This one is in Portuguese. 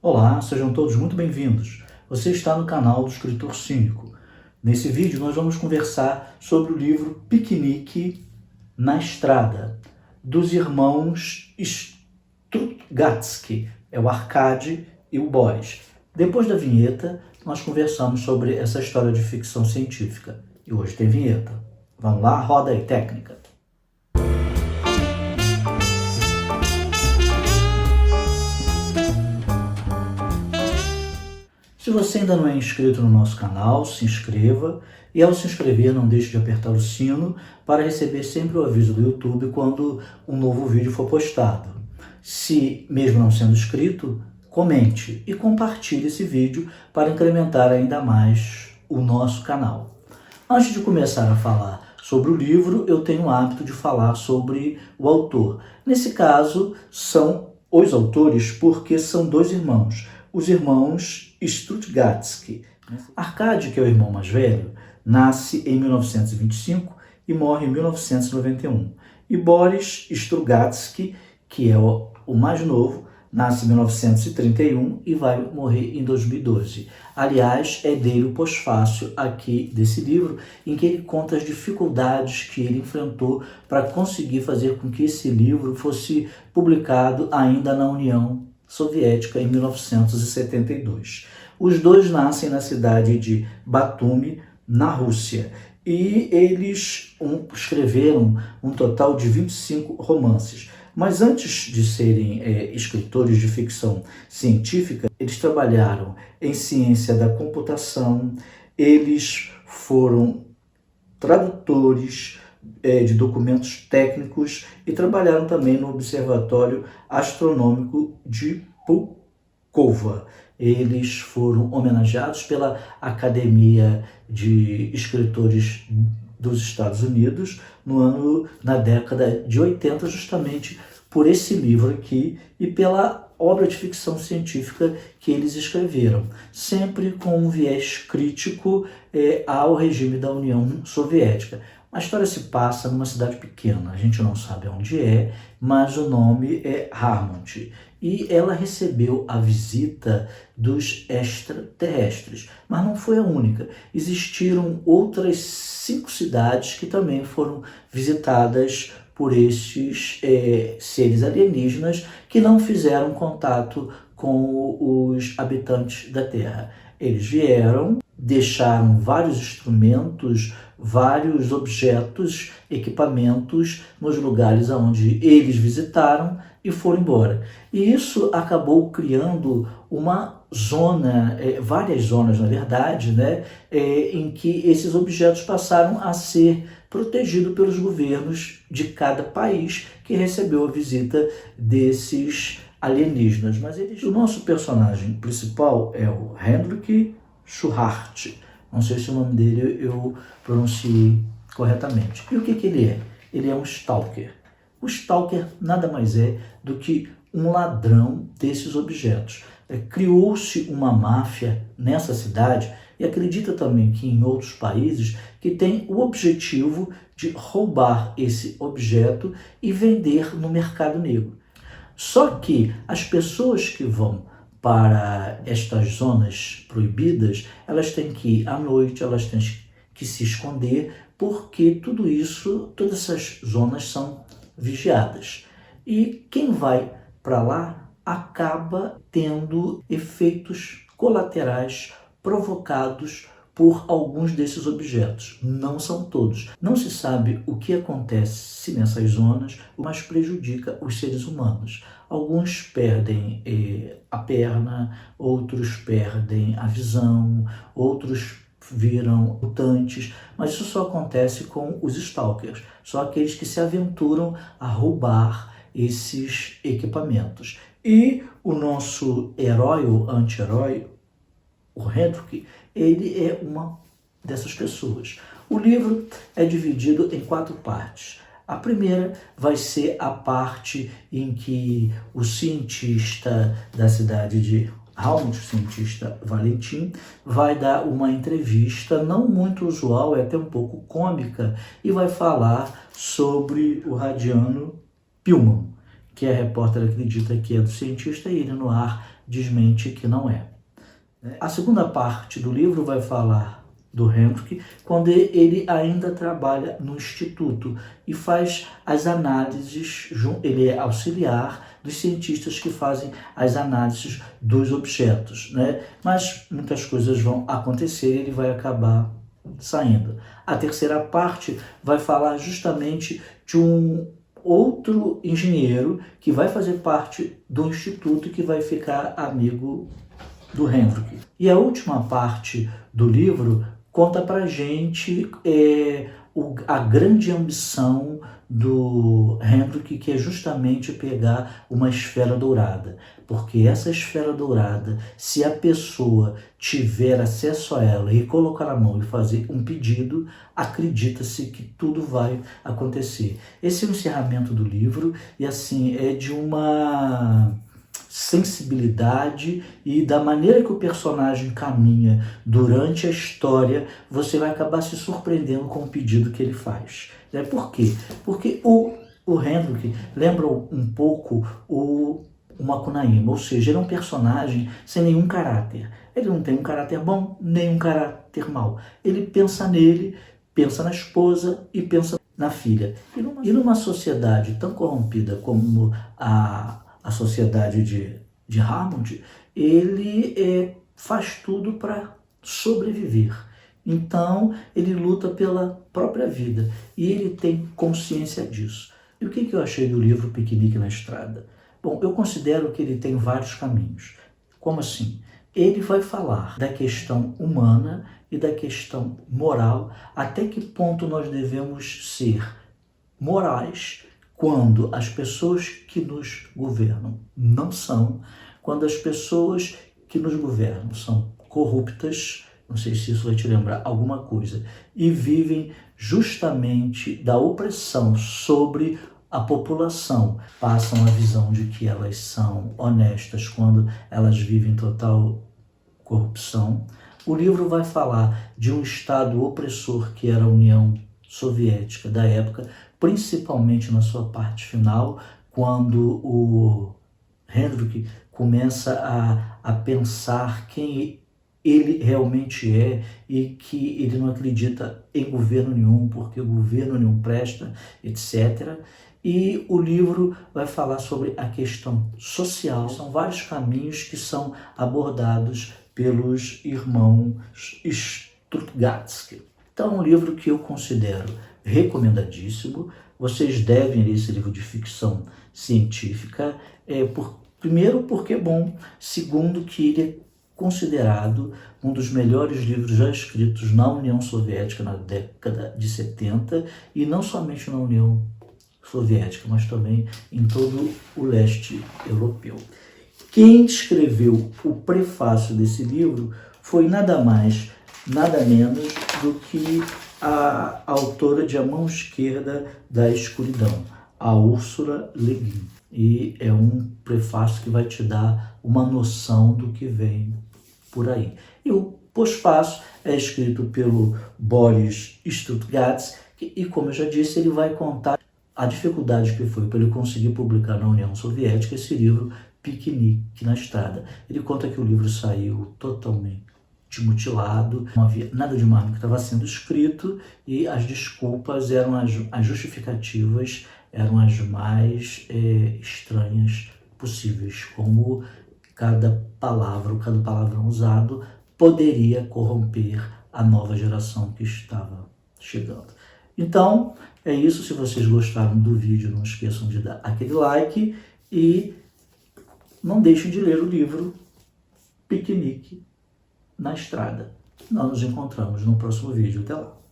Olá, sejam todos muito bem-vindos. Você está no canal do Escritor Cínico. Nesse vídeo nós vamos conversar sobre o livro Piquenique na Estrada, dos irmãos Strugatsky, o Arkady e o Boris. Depois da vinheta, nós conversamos sobre essa história de ficção científica. E hoje tem vinheta. Vamos lá, roda aí, técnica. Se você ainda não é inscrito no nosso canal, se inscreva e ao se inscrever não deixe de apertar o sino para receber sempre o aviso do YouTube quando um novo vídeo for postado. Se mesmo não sendo inscrito, comente e compartilhe esse vídeo para incrementar ainda mais o nosso canal. Antes de começar a falar sobre o livro, eu tenho o hábito de falar sobre o autor. Nesse caso, são os autores porque são dois irmãos. Os irmãos Strugatsky. Arkady, que é o irmão mais velho, nasce em 1925 e morre em 1991. E Boris Strugatsky, que é o mais novo, nasce em 1931 e vai morrer em 2012. Aliás, é dele o pós-fácil aqui desse livro, em que ele conta as dificuldades que ele enfrentou para conseguir fazer com que esse livro fosse publicado ainda na União Soviética em 1972. Os dois nascem na cidade de Batumi, na Rússia, e eles escreveram um total de 25 romances. Mas antes de serem escritores de ficção científica, eles trabalharam em ciência da computação, eles foram tradutores de documentos técnicos e trabalharam também no Observatório Astronômico de Pulkovo. Eles foram homenageados pela Academia de Escritores dos Estados Unidos na década de 80, justamente por esse livro aqui e pela obra de ficção científica que eles escreveram, sempre com um viés crítico ao regime da União Soviética. A história se passa numa cidade pequena, a gente não sabe onde é, mas o nome é Harmont. E ela recebeu a visita dos extraterrestres, mas não foi a única. Existiram outras 5 cidades que também foram visitadas por estes seres alienígenas que não fizeram contato com os habitantes da Terra. Eles vieram, deixaram vários instrumentos, vários objetos, equipamentos nos lugares onde eles visitaram e foram embora. E isso acabou criando uma zona, várias zonas na verdade, em que esses objetos passaram a ser protegidos pelos governos de cada país que recebeu a visita desses alienígenas. Mas o nosso personagem principal é o Hendrik Schwartz. Não sei se o nome dele eu pronunciei corretamente. E o que ele é? Ele é um stalker. O stalker nada mais é do que um ladrão desses objetos. Criou-se uma máfia nessa cidade e acredita também que em outros países que tem o objetivo de roubar esse objeto e vender no mercado negro. Só que as pessoas que vão para estas zonas proibidas, elas têm que ir à noite, elas têm que se esconder, porque todas essas zonas são vigiadas. E quem vai para lá acaba tendo efeitos colaterais provocados por alguns desses objetos. Não são todos. Não se sabe o que acontece nessas zonas, mas prejudica os seres humanos. Alguns perdem a perna, outros perdem a visão, outros viram mutantes, mas isso só acontece com os stalkers, só aqueles que se aventuram a roubar esses equipamentos. E o nosso herói, o anti-herói, o Hendrik, ele é uma dessas pessoas. O livro é dividido em 4 partes. A primeira vai ser a parte em que o cientista da cidade de Harmont, o cientista Valentin, vai dar uma entrevista não muito usual, é até um pouco cômica, e vai falar sobre o Radiano Pillman, que a repórter acredita que é do cientista, e ele no ar desmente que não é. A segunda parte do livro vai falar do Hendrik quando ele ainda trabalha no instituto e faz as análises, ele é auxiliar dos cientistas que fazem as análises dos objetos, né? Mas muitas coisas vão acontecer e ele vai acabar saindo. A terceira parte vai falar justamente de um outro engenheiro que vai fazer parte do instituto e que vai ficar amigo do Hendrik. E a última parte do livro conta pra gente a grande ambição do Hendrik, que é justamente pegar uma esfera dourada. Porque essa esfera dourada, se a pessoa tiver acesso a ela e colocar a mão e fazer um pedido, acredita-se que tudo vai acontecer. Esse é o encerramento do livro e assim é de uma sensibilidade, e da maneira que o personagem caminha durante a história, você vai acabar se surpreendendo com o pedido que ele faz. Por quê? Porque o Hendrik lembra um pouco o Macunaíma, ou seja, ele é um personagem sem nenhum caráter. Ele não tem um caráter bom, nem um caráter mau. Ele pensa nele, pensa na esposa e pensa na filha. E numa sociedade tão corrompida como a sociedade de Hammond, ele faz tudo para sobreviver. Então, ele luta pela própria vida e ele tem consciência disso. E o que eu achei do livro Piquenique na Estrada? Bom, eu considero que ele tem vários caminhos. Como assim? Ele vai falar da questão humana e da questão moral, até que ponto nós devemos ser morais quando as pessoas que nos governam não são, quando as pessoas que nos governam são corruptas, não sei se isso vai te lembrar alguma coisa, e vivem justamente da opressão sobre a população, passam a visão de que elas são honestas quando elas vivem total corrupção. O livro vai falar de um Estado opressor que era a União Soviética da época, principalmente na sua parte final, quando o Hendrik começa a pensar quem ele realmente é e que ele não acredita em governo nenhum, porque o governo nenhum presta, etc. E o livro vai falar sobre a questão social. São vários caminhos que são abordados pelos irmãos Strugatsky. Então é um livro que eu considero recomendadíssimo. Vocês devem ler esse livro de ficção científica, primeiro porque é bom, segundo que ele é considerado um dos melhores livros já escritos na União Soviética na década de 70, e não somente na União Soviética, mas também em todo o leste europeu. Quem escreveu o prefácio desse livro foi nada mais, nada menos do que a autora de A Mão Esquerda da Escuridão, a Ursula Le Guin. E é um prefácio que vai te dar uma noção do que vem por aí. E o pós-fácio é escrito pelo Boris Strugatsky e, como eu já disse, ele vai contar a dificuldade que foi para ele conseguir publicar na União Soviética esse livro Piquenique na Estrada. Ele conta que o livro saiu totalmente mutilado, não havia nada de mal que estava sendo escrito e as desculpas eram as justificativas eram as mais estranhas possíveis, como cada palavrão usado poderia corromper a nova geração que estava chegando. Então, é isso. Se vocês gostaram do vídeo, não esqueçam de dar aquele like e não deixem de ler o livro Piquenique na Estrada. Nós nos encontramos no próximo vídeo. Até lá!